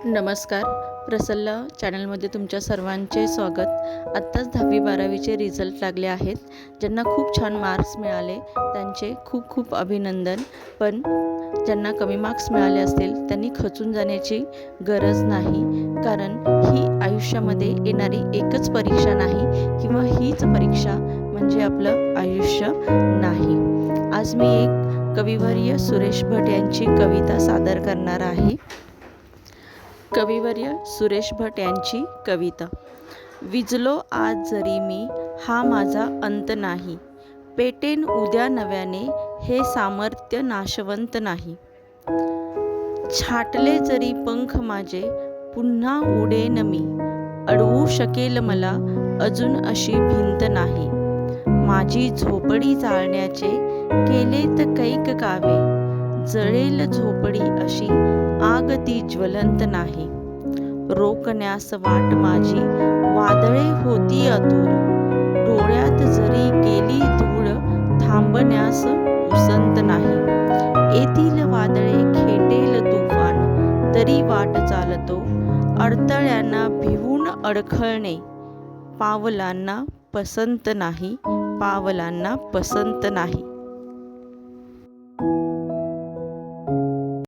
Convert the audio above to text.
नमस्कार. प्रसल्ल चॅनलमध्ये तुमच्या सर्वांचे स्वागत. आत्ताच 10वी-12वीचे रिझल्ट लागले आहेत. ज्यांना खूप छान मार्क्स मिळाले त्यांचे खूप खूप अभिनंदन. पण ज्यांना कमी मार्क्स मिळाले असतील त्यांनी खचून जाण्याची गरज नाही, कारण ही आयुष्यामध्ये येणारी एकच परीक्षा नाही किंवा हीच परीक्षा म्हणजे आपलं आयुष्य नाही. आज मी एक कविवर्य सुरेश भट यांची कविता सादर करणार आहे. कविवर्य सुरेश भट यांची कविता. विजलो आज जरी मी, हा माझा अंत नाही. पेटेन उद्या नव्याने, हे सामर्थ्य नाशवंत नाही. छाटले जरी पंख माझे, पुन्हा उडेन मी. अडवू शकेल मला अजून अशी भिंत नाही. माझी झोपडी जाळण्याचे केलेत कैक कावे. जळेल झोपडी अशी, आग ती ज्वलंत नाही. रोखण्यास वाट माझी वादळे होती आतुर. डोळ्यात जरी गेली धूळ, थांबण्यास उसंत नाही. येथील वादळे खेटेल तुफान, तरी वाट चालतो. अडथळ्यांना भिवून अडखळणे, पावलांना पसंत नाही. पावलांना पसंत नाही.